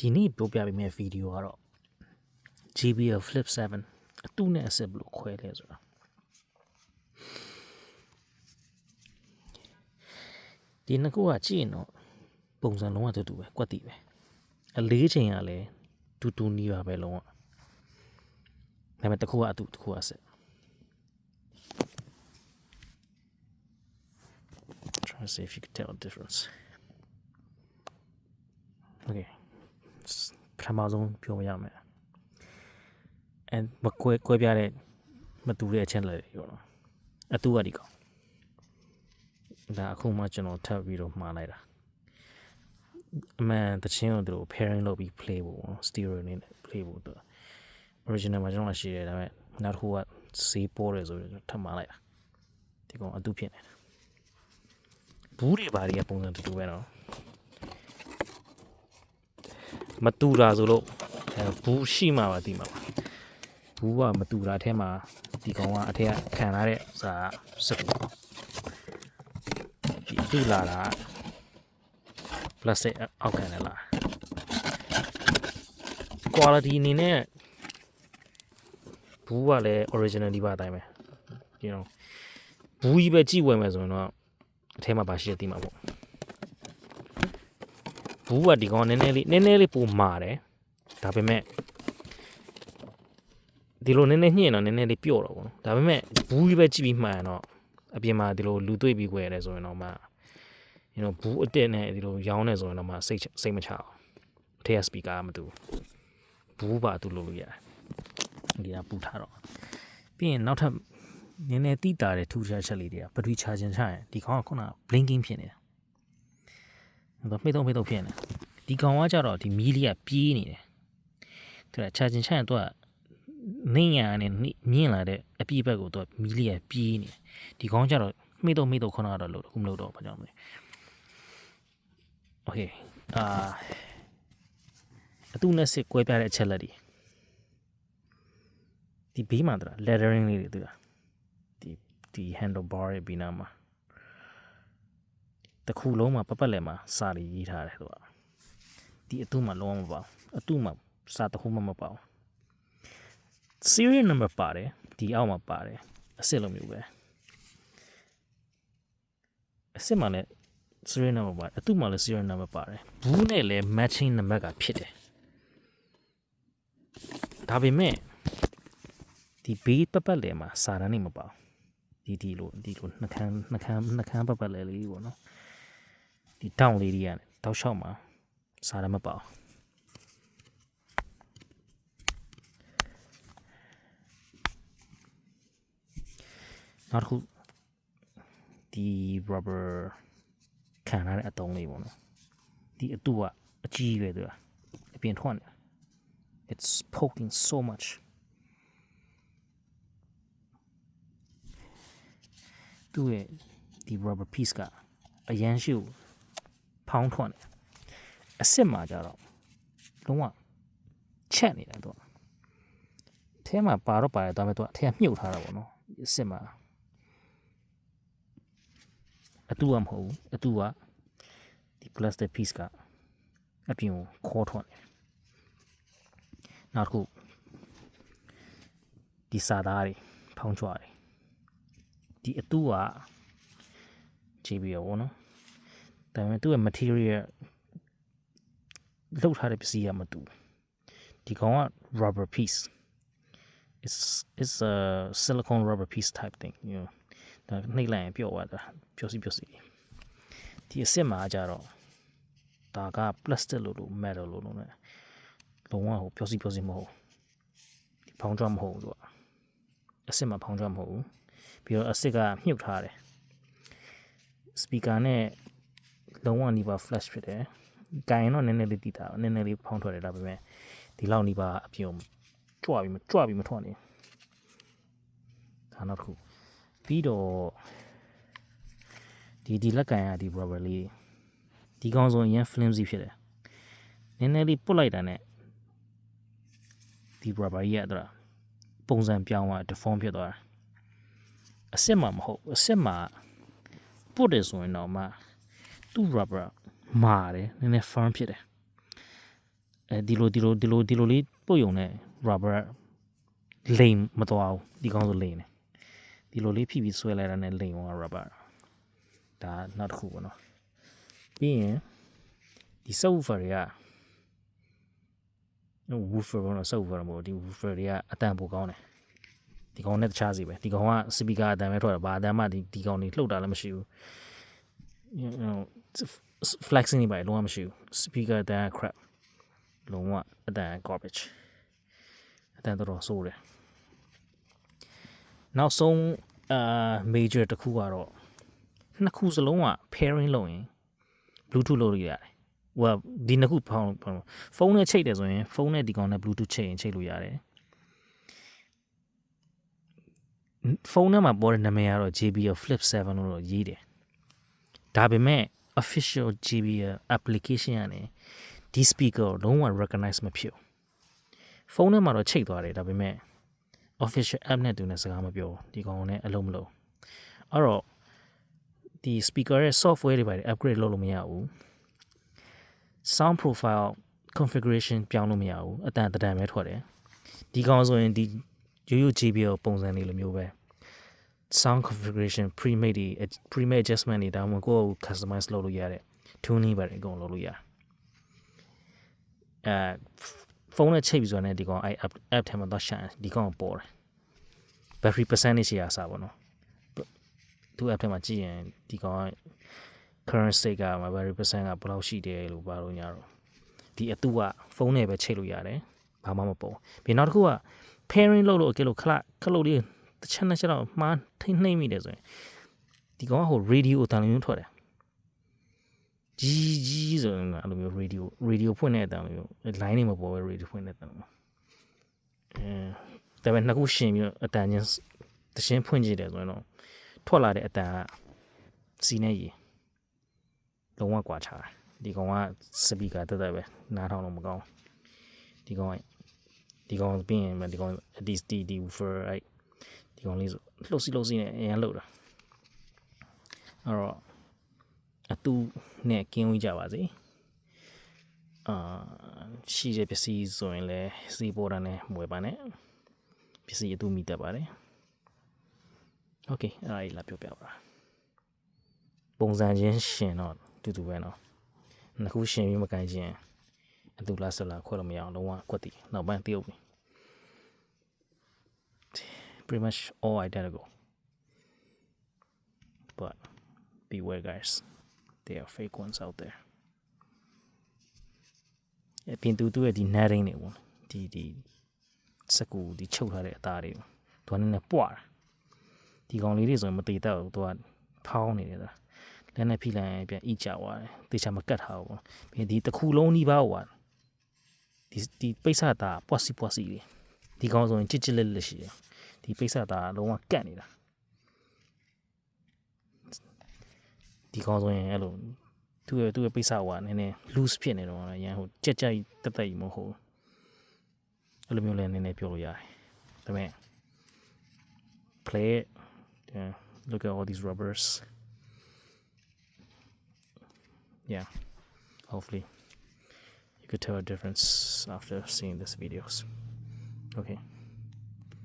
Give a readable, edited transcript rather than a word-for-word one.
ဒီနေ့ပြောပြပေးမယ့်ဗီဒီယိုကတော့ JBL Flip 7အတူနဲ့အစစ်ဘယ်လိုခွဲလဲဆိုတာဒီနှစ်ခုကကြည့်ရင်တော့ပုံစံလုံးဝတူတူပဲကွက်တီပဲအလေးချိန်ကလည်းတူနီးပါပဲလုံးဝဒါပေမဲ့တစ်ခုကအတူတစ်ခုကအစစ် Try to see if you can tell the difference. Okay. ပထမဆုံးပြောရမယ်အဲမကွဲပြားတဲ့မတူတဲ့အချက်လက်တွေရောနော်အတူကဒီကောင်ဒါအခုမှကျွန်တော်ထပ်ပြီးတော့မှားလိုက်တာအမှန်တချင်းကိုသူတို့ pairing လုပ်ပြီး play ဖို့နော် stereo နဲ့ play ဖို့သူ original မှာကျွန်တော်ရှိတယ်ဒါပေမဲ့နောက်တစ်ခုကစေးပေါ်တယ်ဆိုပြီးထပ်မှားလိုက်တာဒီကောင်အတူဖြစ်နေတာဘူးတွေဘာတွေကပုံစံတူတူပဲနော်မတူတာဆိုလို့ဘူးရှိမှပါသိမှာပါဘူးကမတူတာအထက်မှာဒီကောင်ကအထက်ကခံထားတဲ့စာစက်ကူဒီတူလာတာ plastic အောက်ခံလာ quality အနေနဲ့ဘူးကလည်း original ဒီပါအတိုင်းပဲ you know ဘူးကြီးပဲကြည့်ဝယ်မယ်ဆိုရင်တော့အထက်မှာပါရှိတဲ့သိမှာပေါ့ဘူးကဒီကောင်နည်းနည်းလေးပိုမာတယ်ဒါပေမဲ့ဒီလိုနည်းနည်းညှင်တော့နည်းနည်းလေးပျော့တော့ပေါ့နော်ဒါပေမဲ့ဘူးကြီးပဲကြည့်ပြီးမှန်တော့အပြင်မှာဒီလိုလူတွေ့ပြီးခွဲရတယ်ဆိုရင်တော့မှ you know ဘူးအတက်နဲ့ဒီလိုရောင်းနေဆိုရင်တော့မှစိတ်မချအောင်အထက် speaker ကမတူဘူးပါတူလို့ရတယ်ဒီကပူထားတော့ပြီးရင်နောက်ထပ်နည်းနည်းတိတာတဲ့ထူးခြားချက်လေးတွေကဘက်ထရီ charging ချရင်ဒီကောင်ကခုန blinking ဖြစ်နေတာတော့မိတ်တော့ဖြစ်နေဒီကောင်ကကြတော့ဒီမီးလေးကပြေးနေတယ်ဒါ charging ချရင်တော့နေရနဲ့ညင်လာတဲ့အပြည့်ဘက်ကိုတော့မီးလေးကပြေးနေဒီကောင်ကြတော့မိတ်တော့ခုနကတော့လို့အခုမလို့တော့ဘာကြောင့်လဲ okay အတူနဲ့စစ်ကွဲပြားတဲ့အချက်လက်တွေဒီဘေးမှာတလား lettering လေးတွေတွေ့လားဒီ handle bar ရဲ့ဘေးနားမှာတစ်ခုလုံးမှာပတ်လည်မှာစာတွေရေးထားတယ်သူကဒီအတူမှာလုံးဝမပါဘူးအတူမှာစာတစ်ခုမှမပါဘူး serial number ပါတယ်ဒီအောက်မှာပါတယ်အစစ်လိုမျိုးပဲအစစ်မှာလည်း serial number ပါတယ်အတူမှာလည်း serial number ပါတယ်ဘူးနဲ့လည်း matching number ကဖြစ်တယ်ဒါပေမဲ့ဒီဘေးပတ်လည်မှာစာတန်းနေမပါဘူးဒီလိုနှခမ်းပတ်လည်လေးပေါ့နော်ဒီတောင်းလေးတွေကနေတောက်လျှောက်မှာစားရမပေါ့နောက်တစ်ခုဒီ rubber ခံရတဲ့အတုံးလေးပေါ့နော်ဒီအတူကအကြီးပဲသူကအပြင်ထွက်နေ it's poking so much သူရဲ့ဒီ rubber piece ကအရန်ရှိကိုဖောင်းထွက်နေအစစ်မှာကြတော့လုံးဝချက်နေတယ်သူအထဲမှာပါတော့ပါတယ်ဒါပေမဲ့သူအထဲကမြုပ်ထားတာပေါ့နော်အစစ်မှာအတူကမဟုတ်ဘူးအတူကဒီ plastic piece ကအပြင်ကိုခေါ်ထွက်နေနောက်တစ်ခုဒီစာသားတွေဖောင်းချွားတယ်ဒီအတူက JBL ပေါ့နော်ဒါပေမဲ့သူ့ရဲ့ material လောက်ထားတဲ့ပစ္စည်းကမတူဒီကောင်က rubber piece it's a silicone rubber piece type thing you know ဒါနှိပ်လိုက်ရင်ပျော့သွားတာပျော့စီဒီအစစ်မှာကြတော့ဒါက plastic လို့ metal လို့လုံးဝဟိုပျော့စီမဟုတ်ဒီဖောင်းကြွမဟုတ်ဘူးသူကအစစ်မှာဖောင်းကြွမဟုတ်ဘူးပြီးတော့အစစ်ကမြုပ်ထားတယ် speaker နဲ့လုံးဝနီးပါ flash ဖြစ်တယ်။ကင်ရင်တော့နည်းနည်းလေးတိတာနည်းနည်းလေးဖောင်းထွက်တယ်ဒါပေမဲ့ဒီလောက်နီးပါအပြုံကြွပြီးမထွက်နေဒါနောက်တစ်ခုပြီးတော့ဒီလက်ကင်ကဒီ rubber လေးဒီကောင်ဆိုရင် flimsy ဖြစ်တယ်။နည်းနည်းလေးပုတ်လိုက်တာနဲ့ဒီ rubber ကြီးကပုံစံပြောင်းသွား deform ဖြစ်သွားတာအစစ်မှာမဟုတ်အစစ်မှာပုတ်တယ်ဆိုရင်တော့မှသူ့ rubber မာတယ်နည်းနည်း firm ဖြစ်တယ် ဒီလိုလေးပုတ်ယုံနဲ့ rubber လိမ်မသွားဘူးဒီကောင်းဆိုလိမ်နေဒီလိုလေးဖိပြီးဆွဲလိုက်တာနဲ့လိမ်သွား rubber ဒါနောက်တစ်ခုပေါ့နော်ပြီးရင်ဒီ subwoofer တွေက woofer ပေါ့နော် subwoofer မဟုတ်ဒီ woofer တွေကအတန်ပိုကောင်းတယ်ဒီကောင်နဲ့တခြားစီပဲဒီကောင်က speaker အတန်ပဲထွက်တာဘာအတန်မှဒီကောင်တွေလှုပ်တာလည်းမရှိဘူး flexing နေပါလုံးဝမရှိဘူး speaker အတန် crap လုံးဝအတန် garbage အတန်တော်ဆိုးတယ်နောက်ဆုံးmajor တစ်ခုကတော့နှစ်ခုစလုံးက pairing လုပ်ရင် bluetooth လုပ်လို့ရတယ်ဟိုဒီနှစ်ခုဖုန်းနဲ့ချိတ်တယ်ဆိုရင်ဖုန်းနဲ့ဒီကောင်နဲ့ bluetooth ချိတ်ရင်ချိတ်လို့ရတယ်ဖုန်းထဲမှာပေါ်တဲ့နာမည်ကတော့ JBL Flip 7လို့တော့ရေးတယ်ဒါပေမဲ့ official JBL application ကနေဒီ speaker ကိုလုံးဝ recognize မဖြစ်ဘူးဖုန်းထဲမှာတော့ချိတ်သွားတယ်ဒါပေမဲ့ official app နဲ့တူနေစကားမပြောဒီကောင်နဲ့အလုံးမလုံးအဲ့တော့ဒီ speaker ရဲ့ software တွေပါတယ် upgrade လုပ်လို့မရဘူး sound profile configuration ပြောင်းလို့မရဘူးအတန်တန်ပဲထွက်တယ်ဒီကောင်ဆိုရင်ဒီရိုး JBL ပုံစံလေးလိုမျိုးပဲ sound configuration pre-made adjustment တွေဒါမှမဟုတ်ကိုယ့်ကို customize လုပ်လို့ရတဲ့ tuning ပါတယ်အကုန်လုပ်လို့ရဖုန်းနဲ့ချိတ်ပြီးဆိုတော့ဒီကောင် app ထဲမှာတော့ရှာဒီကောင်ပေါ်တယ် battery percentage ရစားပါတော့သူ app ထဲမှာကြည့်ရင်ဒီကောင် current state က battery percent ကဘယ်လောက်ရှိတယ်လို့ပါလို့ညာတော့ဒီအတူကဖုန်းနဲ့ပဲချိတ်လို့ရတယ်ဘာမှမပေါ်ပြီးနောက်တစ်ခုက pairing လုပ်လို့အကဲလို့ခလုတ်လေးတစ်ချက်နဲ့ချက်တော့မှားထိနှိမ့်မိတယ်ဆိုရင်ဒီကောင်ကဟို radio အတန်လုံးထွက်တယ်ကြီးဆိုရင်အဲ့လိုမျိုး radio ဖွင့်တဲ့အတန်မျိုး line တွေမပေါ်ပဲ radio ဖွင့်တဲ့အတန်ဒါပေမဲ့နှစ်ခုရှင်ပြီးအတန်ချင်းတရှင်းဖွင့်ကြည့်တယ်ဆိုရင်တော့ထွက်လာတဲ့အတန်ကစီနဲ့ရေလုံးဝကွာခြားဒီကောင်က speaker တက်တက်ပဲနားထောင်လို့မကောင်းဒီကောင်ပြီးရင်ဒီကောင် ဒီ woofer ဒီကောင်လေးဆိုလှုပ်စီနဲ့အရင်လှုပ်တာအဲ့တော့အတူနဲ့ကင်းဝေးကြပါစေရှိတဲ့ပစ္စည်းဆိုရင်လည်းစီးပေါ်တာနဲ့မွေပါနဲ့ပစ္စည်းအတူမိတတ်ပါတယ်โอเคအဲ့ဒါလာပြောပြပါပုံစံချင်းရှင်တော့တူပဲเนาะနှစ်ခုရှင်ပြီးမကိုင်းချင်းအတူလားဆက်လားခွဲလို့မရအောင်လုံးဝကွက်တီနောက်ပိုင်းတရုပ်ပြီpretty much all identical but beware guys there are fake ones out there အပြင်တူရဲ့ဒီ netting တွေပေါ့ဒီစကူဒီချုပ်ထားတဲ့အသားတွေသူကနည်းနည်းပွားဒီကောင်လေးတွေဆိုရင်မတည်တော့သူကဖောင်းနေတယ်ဒါလက်နဲ့ဖိလိုက်ရင်ပြန်အိကျသွားတယ်တေချာမကတ်ထားဘူးပေါ့ပြီးဒီတစ်ခုလုံးဒီပါဟိုဒီပိတ်စတာပွားစီလေးဒီကောင်ဆိုရင်ကြစ်လက်ရှိတယ်ဒီပိတ်စတာလုံးဝကတ်နေတာဒီကောင်ဆိုရင်အဲ့လိုသူ့ရဲ့ပိတ်စဟိုကနည်းနည်း loose ဖြစ်နေတော့ရန်ဟိုကြက်တက်ကြီးမဟုတ်အဲ့လိုမျိုးလည်းနည်းနည်းပြောလို့ရတယ်ဒါပေမဲ့ play it look at all these rubbers yeah hopefully you could tell a difference after seeing these videos okay